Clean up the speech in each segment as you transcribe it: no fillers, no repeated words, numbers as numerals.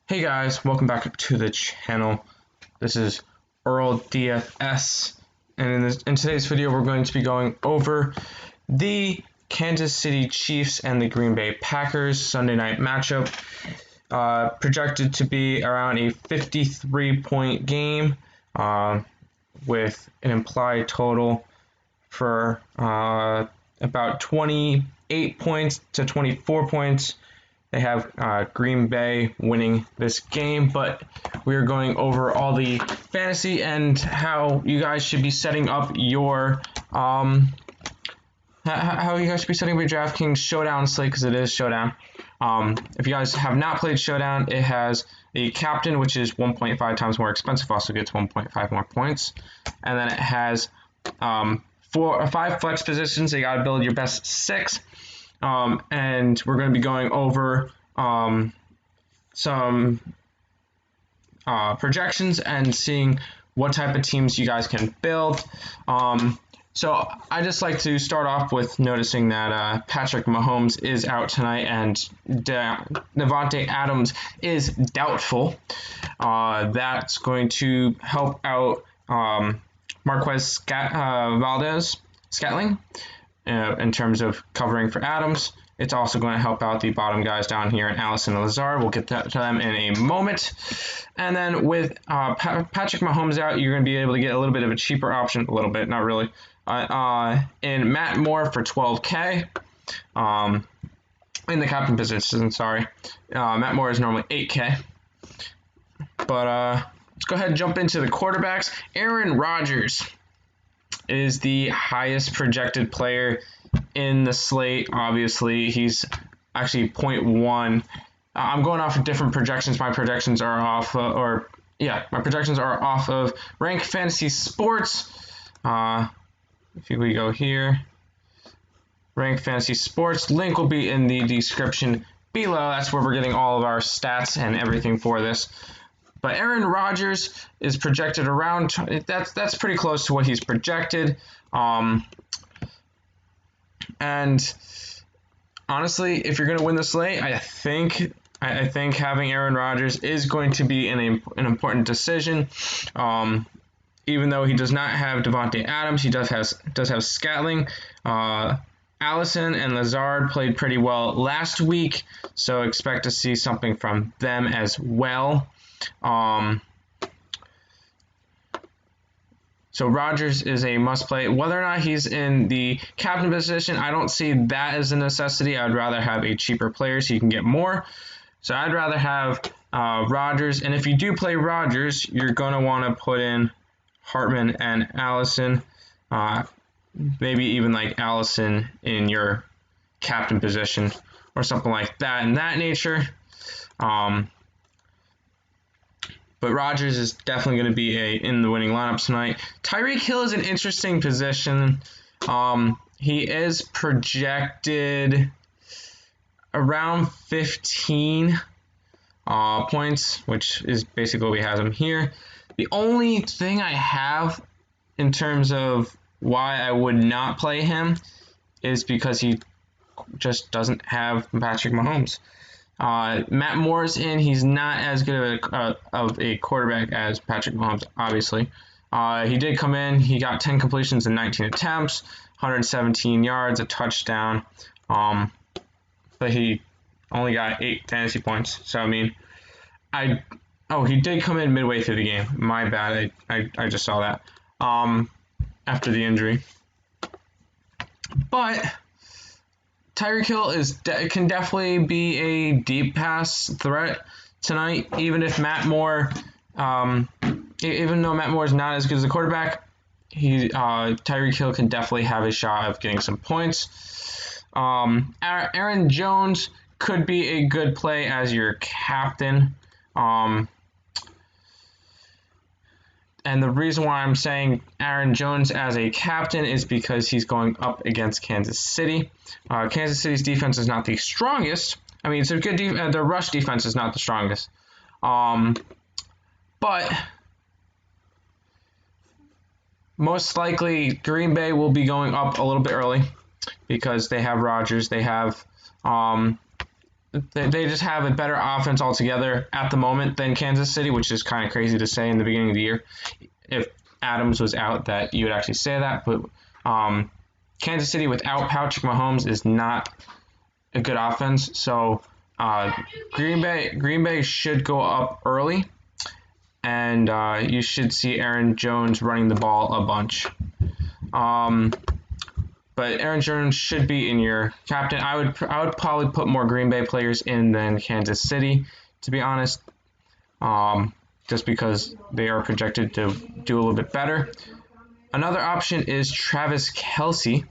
Hey guys, welcome back to the channel. This is Earl DFS, and in today's video we're going to be going over the Kansas City Chiefs and the Green Bay Packers Sunday night matchup. Projected to be around a 53-point game with an implied total for about 28 points to 24 points. They have Green Bay winning this game, but we're going over all the fantasy and how you guys should be setting up your how you guys should be setting up your Draftkings Showdown slate, because it is Showdown. If you guys have not played Showdown, it has a captain, which is 1.5 times more expensive, also gets 1.5 more points, and then it has 5 flex positions. So you got to build your best 6. And we're going to be going over some projections and seeing what type of teams you guys can build. So I just like to start off with noticing that Patrick Mahomes is out tonight and Davante Adams is doubtful. That's going to help out Marquez Valdes-Scantling. In terms of covering for Adams. It's also going to help out the bottom guys down here, and Allison and Lazard. We'll get to them in a moment. And then with Patrick Mahomes out, you're going to be able to get a little bit of a cheaper option, a little bit, not really, in Matt Moore for $12K. In the captain position, sorry. Matt Moore is normally $8K. But let's go ahead and jump into the quarterbacks. Aaron Rodgers is the highest projected player in the slate. Obviously, he's actually 0.1. I'm going off of different projections. My projections are off, my projections are off of Rank Fantasy Sports. If we go here, Rank Fantasy Sports, link will be in the description below. That's where we're getting all of our stats and everything for this. But Aaron Rodgers is projected around, that's pretty close to what he's projected. And honestly, if you're going to win the slate, I think having Aaron Rodgers is going to be an important decision. Even though he does not have Davante Adams, he does have Scantling. Allison and Lazard played pretty well last week, so expect to see something from them as well. So Rodgers is a must play. Whether or not he's in the captain position, I don't see that as a necessity. I'd rather have a cheaper player so you can get more. So I'd rather have Rodgers. And if you do play Rodgers, you're going to want to put in Hartman and Allison. Maybe even like Allison in your captain position or something like that in that nature. But Rodgers is definitely going to be in the winning lineup tonight. Tyreek Hill is an interesting position. He is projected around 15 points, which is basically what we have him here. The only thing I have in terms of why I would not play him is because he just doesn't have Patrick Mahomes. Matt Moore's in. He's not as good of a quarterback as Patrick Mahomes, obviously. He did come in. He got 10 completions in 19 attempts, 117 yards, a touchdown. But he only got 8 fantasy points. So, I mean, he did come in midway through the game. My bad. I just saw that after the injury. But Tyreek Hill can definitely be a deep pass threat tonight, even though Matt Moore is not as good as a quarterback. Tyreek Hill can definitely have a shot of getting some points. Aaron Jones could be a good play as your captain. And the reason why I'm saying Aaron Jones as a captain is because he's going up against Kansas City. Kansas City's defense is not the strongest. I mean, it's a good defense. Their rush defense is not the strongest. But most likely Green Bay will be going up a little bit early because they have Rodgers. They have they just have a better offense altogether at the moment than Kansas City, which is kind of crazy to say in the beginning of the year. If Adams was out, that you would actually say that, but Kansas City without Patrick Mahomes is not a good offense. So Green Bay should go up early, and you should see Aaron Jones running the ball a bunch. But Aaron Jones should be in your captain. I would probably put more Green Bay players in than Kansas City, to be honest, just because they are projected to do a little bit better. Another option is Travis Kelce.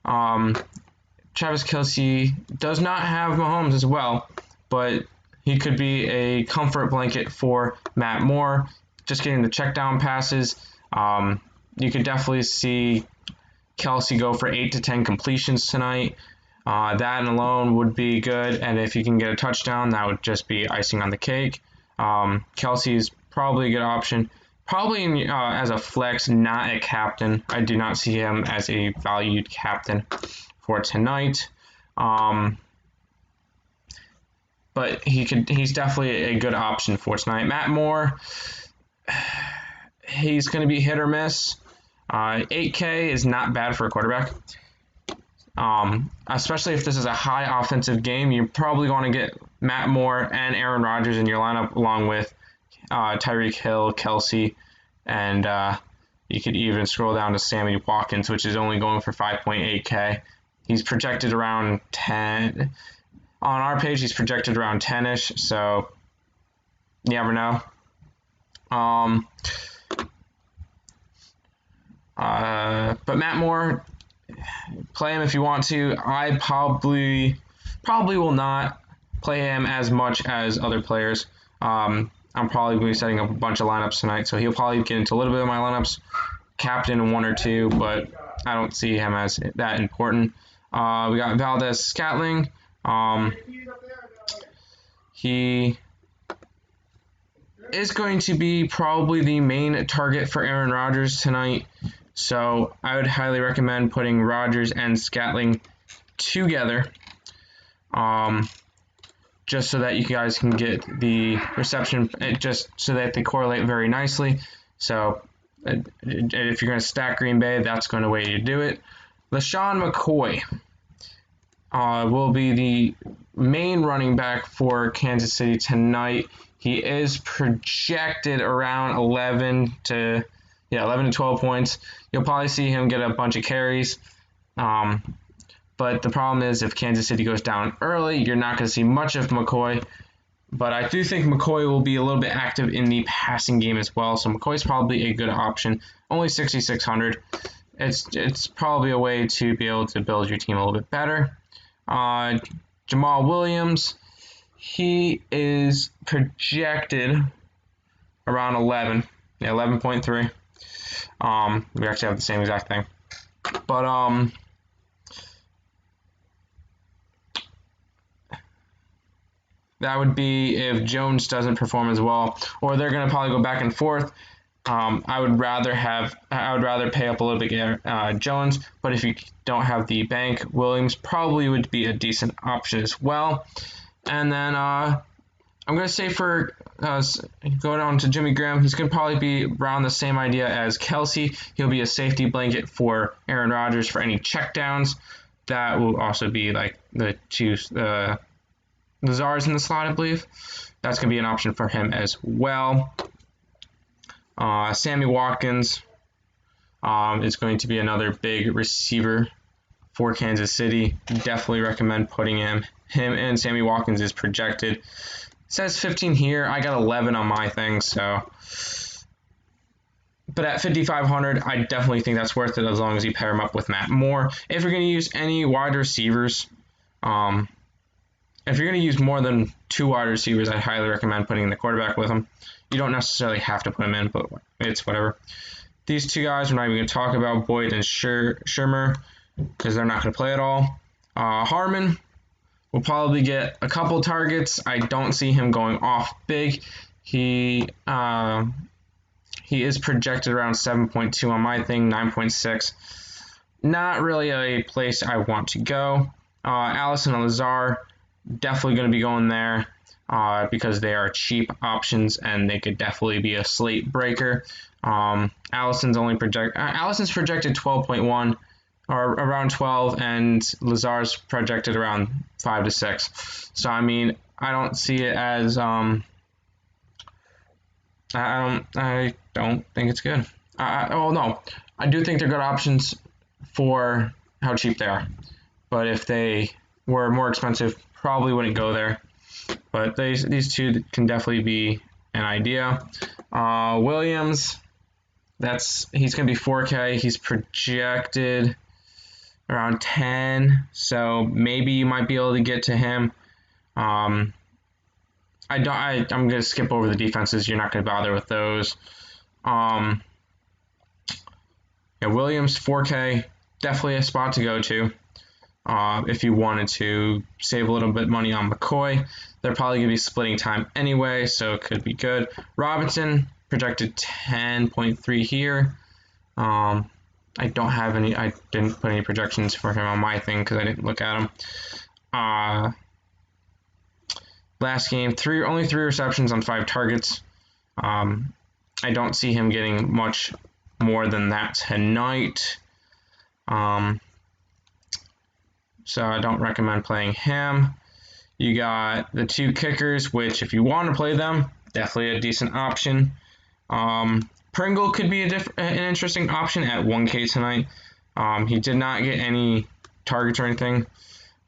Travis Kelce does not have Mahomes as well, but he could be a comfort blanket for Matt Moore, just getting the check down passes. You could definitely see Kelce go for 8 to 10 completions tonight. That alone would be good, and if you can get a touchdown, that would just be icing on the cake. Kelce is probably a good option. Probably as a flex, not a captain. I do not see him as a valued captain for tonight. But he's definitely a good option for tonight. Matt Moore, he's going to be hit or miss. 8K is not bad for a quarterback. Especially if this is a high offensive game, you're probably going to get Matt Moore and Aaron Rodgers in your lineup along with Tyreek Hill, Kelce, and you could even scroll down to Sammy Watkins, which is only going for 5.8K. He's projected around 10. On our page, he's projected around 10-ish, so you never know. But Matt Moore, play him if you want to. I probably will not play him as much as other players. I'm probably going to be setting up a bunch of lineups tonight, so he'll probably get into a little bit of my lineups, captain one or two, but I don't see him as that important. We got Valdez-Scantling. He is going to be probably the main target for Aaron Rodgers tonight, so I would highly recommend putting Rodgers and Scantling together, just so that you guys can get the reception, just so that they correlate very nicely. So if you're going to stack Green Bay, that's going to way to do it. LaShawn McCoy will be the main running back for Kansas City tonight. He is projected around 11 to 12 points. You'll probably see him get a bunch of carries. But the problem is if Kansas City goes down early, you're not going to see much of McCoy. But I do think McCoy will be a little bit active in the passing game as well. So McCoy's probably a good option. Only 6,600. It's probably a way to be able to build your team a little bit better. Jamal Williams, he is projected around 11. Yeah, 11.3. We actually have the same exact thing. But that would be if Jones doesn't perform as well, or they're going to probably go back and forth. I would rather pay up a little bit Jones, but if you don't have the bank, Williams probably would be a decent option as well. And then I'm going to say for going on to Jimmy Graham, he's going to probably be around the same idea as Kelce. He'll be a safety blanket for Aaron Rodgers for any checkdowns. That will also be like the Lazar's in the slot, I believe. That's going to be an option for him as well. Sammy Watkins is going to be another big receiver for Kansas City. Definitely recommend putting him and Sammy Watkins is projected. It says 15 here. I got 11 on my thing, so. But at 5,500, I definitely think that's worth it as long as you pair him up with Matt Moore. If you're going to use any wide receivers, if you're going to use more than 2 wide receivers, I'd highly recommend putting the quarterback with them. You don't necessarily have to put them in, but it's whatever. These two guys, we're not even going to talk about, Boyd and Shermer, because they're not going to play at all. Harmon will probably get a couple targets. I don't see him going off big. He is projected around 7.2 on my thing, 9.6. Not really a place I want to go. Allison and Lazar, definitely going to be going there because they are cheap options and they could definitely be a slate breaker. Allison's projected 12.1 or around 12, and Lazar's projected around 5 to 6. So I mean, I don't see it as I don't think it's good. No, I do think they're good options for how cheap they are. But if they were more expensive, probably wouldn't go there. But these two can definitely be an idea. Williams, he's going to be 4K. He's projected around 10, so maybe you might be able to get to him. I'm going to skip over the defenses. You're not going to bother with those. Williams 4K, definitely a spot to go to. If you wanted to save a little bit money on McCoy, they're probably going to be splitting time anyway, so it could be good. Robinson projected 10.3 here. I didn't put any projections for him on my thing because I didn't look at him. Last game, only 3 receptions on 5 targets. I don't see him getting much more than that tonight. So I don't recommend playing him. You got the 2 kickers, which if you want to play them, definitely a decent option. Pringle could be an interesting option at 1K tonight. He did not get any targets or anything,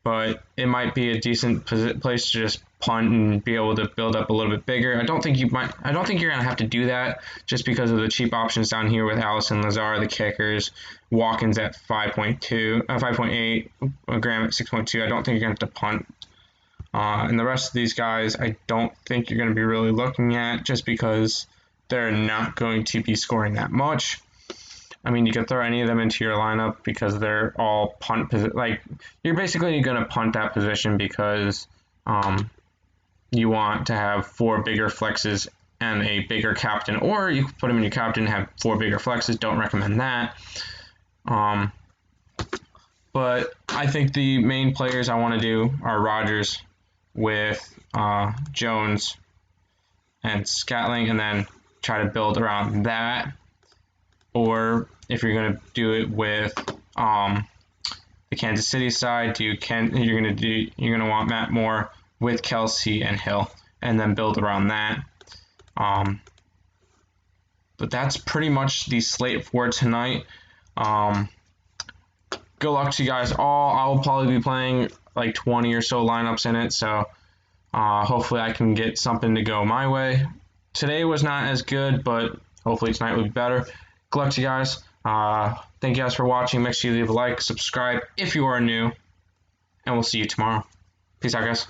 but it might be a decent place to just punt and be able to build up a little bit bigger. I don't think you're gonna have to do that just because of the cheap options down here with Allison, Lazar, the kickers, Watkins at 5.8, Graham at 6.2. I don't think you're gonna have to punt. And the rest of these guys, I don't think you're gonna be really looking at just because they're not going to be scoring that much. I mean, you could throw any of them into your lineup because they're all punt position. Like, you're basically going to punt that position because you want to have 4 bigger flexes and a bigger captain, or you could put them in your captain and have 4 bigger flexes. Don't recommend that. But I think the main players I want to do are Rodgers with Jones and Scatling, and then try to build around that. Or if you're going to do it with the Kansas City side, you're going to want Matt Moore with Kelsey and Hill, and then build around that. But that's pretty much the slate for tonight. Good luck to you guys all. I will probably be playing like 20 or so lineups in it, so hopefully I can get something to go my way. Today was not as good, but hopefully tonight will be better. Good luck to you guys. Thank you guys for watching. Make sure you leave a like, subscribe if you are new, and we'll see you tomorrow. Peace out, guys.